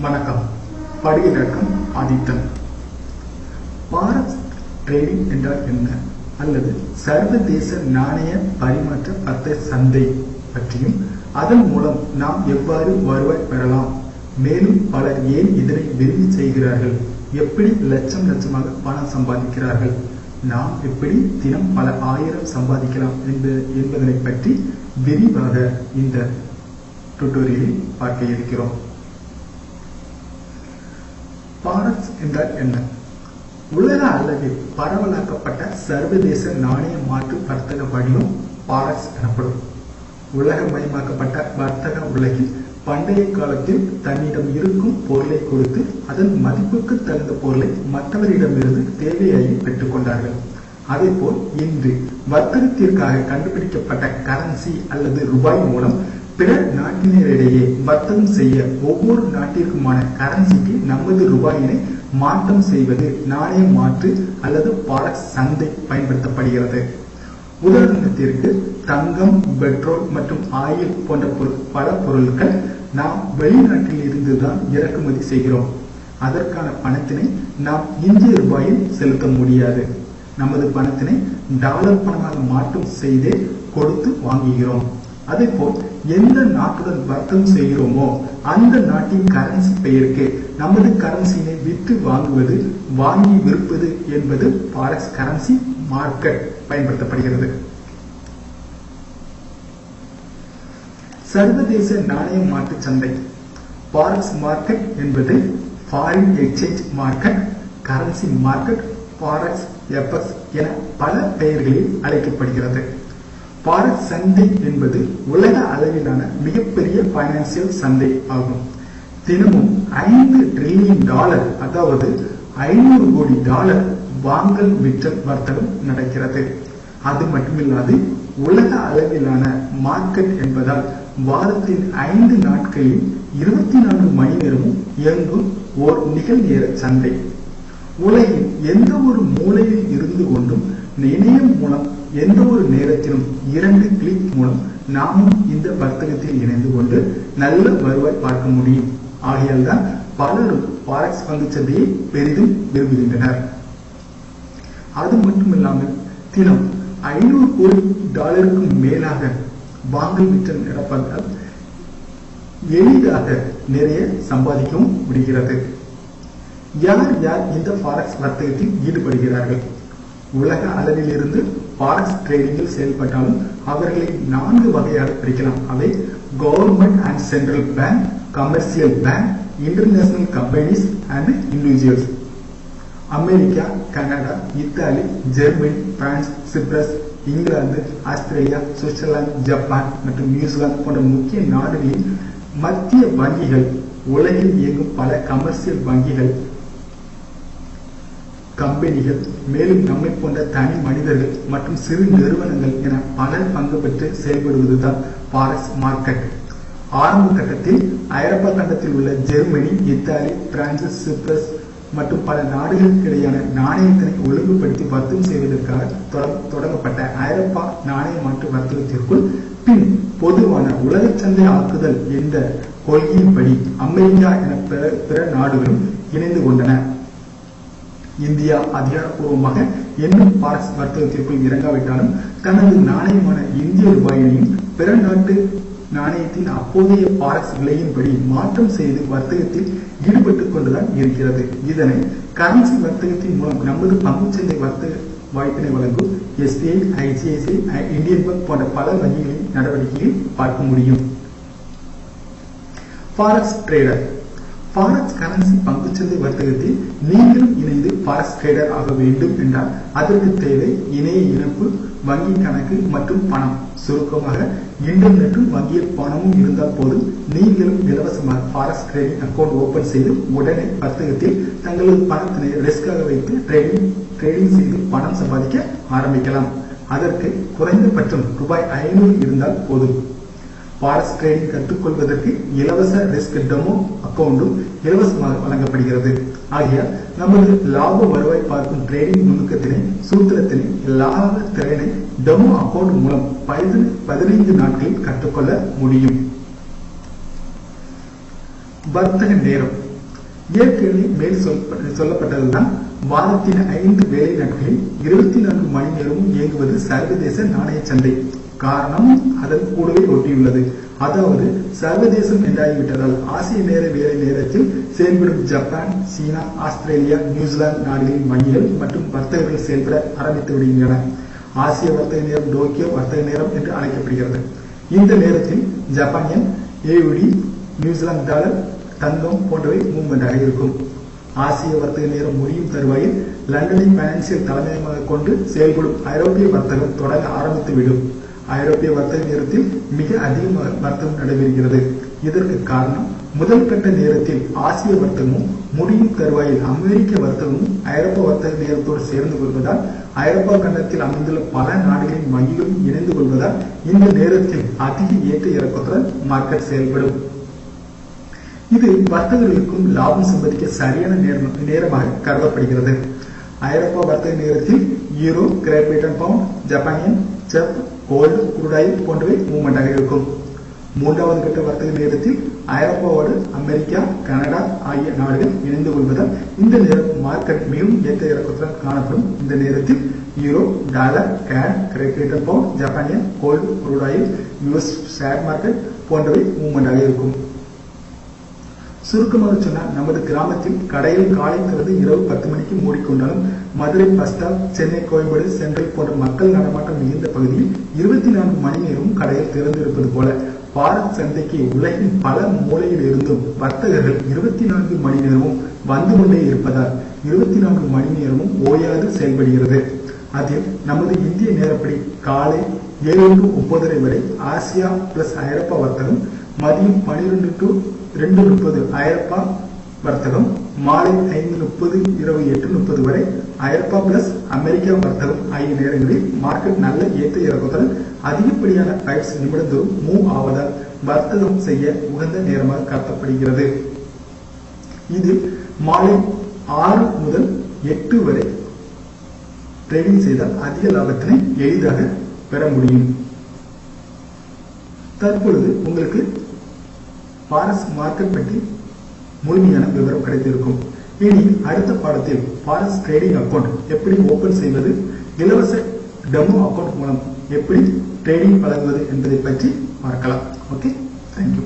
வணக்கம். படியிறக்கம் ஆதித்தன். பாரக்ஸ் ட்ரேடிங் என்றால் என்ன அல்லது சர்வதேச நாணய பரிமாற்ற வர்த்தக சந்தை பற்றியும் அதன் மூலம் நாம் எவ்வாறு வருவாய் பெறலாம், மேலும் பலர் ஏன் இதனை விரும்பி செய்கிறார்கள், எப்படி லட்சம் லட்சமாக பணம் சம்பாதிக்கிறார்கள், நாம் எப்படி தினம் பல ஆயிரம் சம்பாதிக்கலாம் என்பதனை பற்றி விரிவாக இந்த டுட்டோரியலில் பார்க்க இருக்கிறோம். பாரக்ஸ் என்றால் என்ன? உலக அளவில் பரவலாக்கப்பட்ட சர்வதேச நாணய மாற்று வர்த்தக வடிவம் பாரக்ஸ் எனப்படும். உலகமயமாக்கப்பட்ட வர்த்தக உலகில் பண்டைய காலத்தில் தன்னிடம் இருக்கும் பொருளை கொடுத்து அதன் மதிப்புக்கு தகுந்த பொருளை மற்றவரிடமிருந்து தேவையாகி பெற்றுக் கொண்டார்கள். அதே போல் இன்று வர்த்தகத்திற்காக கண்டுபிடிக்கப்பட்ட கரன்சி அல்லது ரூபாய் மூலம் பிற நாட்டினரிடையே வர்த்தகம் செய்ய ஒவ்வொரு நாட்டிற்குமான கரன்சிக்கு நமது ரூபாயினை மாற்றம் செய்வது நாணய மாற்று அல்லது பாரக்ஸ் சந்தை பயன்படுத்தப்படுகிறது. உதாரணத்திற்கு தங்கம், பெட்ரோல் மற்றும் ஆயில் போன்ற பல பொருட்கள் நாம் வெளிநாட்டில் இருந்துதான் இறக்குமதி செய்கிறோம். அதற்கான பணத்தினை நாம் இந்திய ரூபாயில் செலுத்த முடியாது. நமது பணத்தினை டாலர் பணமாக மாற்றம் செய்தே கொடுத்து வாங்குகிறோம். அதே போல் எந்த நாட்டுடன் வர்த்தகம் செய்கிறோமோ அந்த நாட்டின் கரன்சி பெயருக்கு நமது கரன்சியை விற்று வாங்குவது, வாங்கி விற்பது என்பது பாரக்ஸ் கரன்சி மார்க்கெட் பயன்படுத்தப்படுகிறது. சர்வதேச நாணய மாற்று சந்தை பாரக்ஸ் மார்க்கெட் என்பது foreign exchange market, currency market, forex FX என பல பெயர்களில் அழைக்கப்படுகிறது. பாரக்ஸ் சந்தை என்பது உலக அளவிலான மிகப்பெரிய பைனான்சியல் சந்தை ஆகும். தினமும் $5 டிரில்லியன் அதாவது $500 கோடி வாங்கல் விற்றல் வர்த்தகம் நடக்கிறது. அது மட்டுமில்லாது உலக அளவிலான மார்க்கெட் என்பதால் வாரத்தின் 5 நாட்களில் 24 மணி நேரமும் இயங்கும் ஓர் நிகழ்நேர சந்தை. உலகின் எந்த ஒரு மூலையில் இருந்து கொண்டும் இணையம் மூலம் எந்த ஒரு நேரத்திலும் 2 கிளிக் மூலம் நாமும் இந்த வர்த்தகத்தில் இணைந்து கொண்டு நல்ல வருவாய் பார்க்க முடியும். ஆகையால் தான் பலரும் பாரக்ஸ் பங்கு சந்தையை பெரிதும் விரும்புகின்றனர். அது மட்டுமில்லாமல் தினம் $500 கோடி மேலாக வாங்கல் விற்றல் நடப்பதால் எளிதாக நிறைய சம்பாதிக்கவும் முடிகிறது. யார் யார் இந்த பாரக்ஸ் வர்த்தகத்தில் ஈடுபடுகிறார்கள்? உலக அளவில் இருந்து பாரக்ஸ் ட்ரேடிங்கில் செயல்பட்டாலும் அவர்களை 4 வகையாக பிரிக்கலாம். அவை government and central bank, commercial bank, international companies and individuals. America, Canada, Italy, Germany, France, Cyprus, England, Australia, Switzerland, Japan மற்றும் நியூசிலாந்து போன்ற முக்கிய நாடுகளின் மத்திய வங்கிகள், உலகில் இயங்கும் பல கமர்சியல் வங்கிகள், கம்பெனிகள், மேலும் நம்மை போன்ற தனி மனிதர்கள் மற்றும் சிறு நிறுவனங்கள் என பலர் பங்கு பெற்று செயல்படுவதுதான் பாரக்ஸ் மார்க்கெட். ஆரம்ப கட்டத்தில் ஐரோப்பா கண்டத்தில் உள்ள ஜெர்மனி, இத்தாலி, பிரான்ஸ், சிப்ரஸ் மற்றும் பல நாடுகளுக்கு இடையான நாணயத்தினை ஒழுங்குபடுத்தி வர்த்தகம் செய்வதற்காக தொடங்கப்பட்ட ஐரோப்பா நாணய மாற்று வர்த்தகத்திற்குள் பின் பொதுவான உலக சந்தை ஆக்குதல் என்ற கொள்கையின்படி அமெரிக்கா என பிற நாடுகளும் இணைந்து கொண்டன. இந்தியா அதிகாரப்பூர்வமாக இன்னும் பாரக்ஸ் வர்த்தகத்திற்குள் இறங்காவிட்டாலும் தனது நாணயமான இந்திய ரூபாயினையும் பிற நாட்டு நாணயத்தின் அப்போதைய பாரக்ஸ் விலையின்படி மாற்றம் செய்து வர்த்தகத்தில் ஈடுபட்டுக் கொண்டுதான் இருக்கிறது. இதனை கரன்சி வர்த்தகத்தின் மூலம் நமது பங்குச்சந்தை வர்த்தக வாய்ப்பினை வழங்கும் SBI, ICICI, இந்தியன் பேங்க் போன்ற பல வங்கிகளின் நடவடிக்கையில் பார்க்க முடியும். பாரக்ஸ் ட்ரேடர். பாரக்ஸ் கரன்சி பங்குச்சந்தை வர்த்தகத்தில் நீங்களும் இணைந்து பாரக்ஸ் ட்ரேடர் ஆக வேண்டும் என்றால் அதற்கு தேவை இணைய இணைப்பு, வங்கி கணக்கு மற்றும் பணம். சுருக்கமாக இன்டர்நெட்டும் வங்கியில் பணமும் இருந்தால் போதும், நீங்களும் இலவசமாக பாரக்ஸ் ட்ரேடிங் அக்கௌண்ட் ஓபன் செய்து உடனே வர்த்தகத்தில் தங்களது பணத்தினை ரிஸ்காக வைத்து ட்ரேடிங் செய்து பணம் சம்பாதிக்க ஆரம்பிக்கலாம். அதற்கு குறைந்தபட்சம் $500 இருந்தால் போதும். பாரக்ஸ் ட்ரேடிங் கற்றுக்கொள்வதற்கு இலவச ரிஸ்க் டெமோ அக்கௌண்டும் இலவசமாக வழங்கப்படுகிறது. ஆகையால் நமது லாப வருவாய் பார்க்கும் ட்ரேடிங் நுணுக்கத்தினை, சூத்திரத்தினை, லாப திறனை டெமோ அக்கௌண்ட் மூலம் 15 நாட்களில் கற்றுக்கொள்ள முடியும். வர்த்தக நேரம். ஏற்கனவே மேல் சொல்லப்பட்டதுதான் வாரத்தின் 5 வேலை நாட்களில் 24 மணி நேரமும் இயங்குவது சர்வதேச நாணய சந்தை. காரணம் அதன் கூடவே ஒட்டியுள்ளது. அதாவது சர்வதேசம் என்றாகிவிட்டதால் ஆசிய நேர வேலை நேரத்தில் செயல்படும் ஜப்பான், சீனா, ஆஸ்திரேலியா, நியூசிலாந்து நாடுகளின் வங்கிகள் மற்றும் வர்த்தகர்கள் செயல்பட ஆரம்பித்து விடுகின்றன. ஆசிய வர்த்தக நேரம் டோக்கியோ வர்த்தக நேரம் என்று அழைக்கப்படுகிறது. இந்த நேரத்தில் ஜப்பானியன், AUD, நியூசிலாந்து டாலர், தங்கம் போன்றவை மூவ்மெண்டாக இருக்கும். ஆசிய வர்த்தக நேரம் முடியும் தருவாயில் லண்டனை பைனான்சியல் தலைமையமாக கொண்டு செயல்படும் ஐரோப்பிய வர்த்தகம் தொடங்க ஆரம்பித்துவிடும். ஐரோப்பிய வர்த்தக நேரத்தில் மிக அதிக வர்த்தகம் நடைபெறுகிறது. இதற்கு காரணம் முதல் கட்ட நேரத்தில் ஆசிய வர்த்தகமும் முடியும் தருவாயில் அமெரிக்க வர்த்தகமும் ஐரோப்பா வர்த்தக நேரத்தோடு சேர்ந்து கொள்வதால் ஐரோப்பா கண்டத்தில் அமைந்துள்ள பல நாடுகளின் வங்கிகளும் இணைந்து கொள்வதால் இந்த நேரத்தில் அதிக ஏற்ற இறக்கத்துடன் மார்க்கெட் செயல்படும். இது வர்த்தகர்களுக்கும் லாபம் சம்பாதிக்க சரியான நேரமாக கருதப்படுகிறது. ஐரோப்பா வர்த்தக நேரத்தில் யூரோ, கிரேட் பிரிட்டன் பவுண்ட், ஜப்பானியன், செப், கோல்டு, குரூடாயில் போன்றவை மூவ்மெண்டாக இருக்கும். மூன்றாவது கட்ட வர்த்தக நேரத்தில் ஐரோப்பாவோடு அமெரிக்கா, கனடா ஆகிய நாடுகள் இணைந்து கொள்வதால் இந்த நேரம் மார்க்கெட் மிகவும் ஏற்ற இறக்கத்துடன் காணப்படும். இந்த நேரத்தில் யூரோ, டாலர், கேட், கிரேட் பிரிட்டன் பவுண்ட், ஜப்பானியன், gold, crude oil, US share market போன்றவை மூவ்மெண்டாக இருக்கும். சுருக்கமாக சொன்னால் நமது கிராமத்தில் கடையில் காலை திறந்து இரவு 10 மணிக்கு மூடிக்கொண்டாலும் Madurai bus stop, Chennai Koyambedu central போன்ற மக்கள் நடமாட்டம் மிகுந்த பகுதியில் 24 மணி நேரமும் கடையில் திறந்திருப்பது போல பாரத் சந்தைக்கு உலகின் பல மூலையில் இருந்தும் வர்த்தகர்கள் 24 மணி நேரமும் வந்து கொண்டே இருப்பதால் 24 மணி நேரமும் ஓயாது செயல்படுகிறது. அதில் நமது இந்திய நேரப்படி காலை 7 to 9:30 வரை ஆசியா பிளஸ் ஐரோப்பா வர்த்தகம், மதியம் 12 to 2:30 ஐரோப்பா வர்த்தகம், மாலை 5:30 இரவு 8:30 வரை ஐரோப்பா பிளஸ் அமெரிக்கா வர்த்தகம் ஆகிய நேரங்களில் மார்க்கெட் நல்ல ஏற்ற இறக்கத்துடன் அதிகப்படியான 5 நிமிடந்தோறும் மூவ் ஆவதால் வர்த்தகம் செய்ய உகந்த நேரமாக கருதப்படுகிறது. இதில் மாலை 6 முதல் 8 வரை ட்ரேடிங் செய்தால் அதிக லாபத்தினை எளிதாக பெற முடியும். தற்பொழுது உங்களுக்கு ஃபாரெக்ஸ் மார்க்கெட் பற்றி முழுமையான விவரம் கிடைத்திருக்கும். இனி அடுத்த பாடத்தில் ஃபாரெக்ஸ் ட்ரேடிங் அக்கவுண்ட் எப்படி ஓபன் செய்வது, இலவச டெமோ அக்கவுண்ட் மூலம் எப்படி ட்ரேடிங் பழகுவது என்பதை பற்றி பார்க்கலாம். Okay, thank you.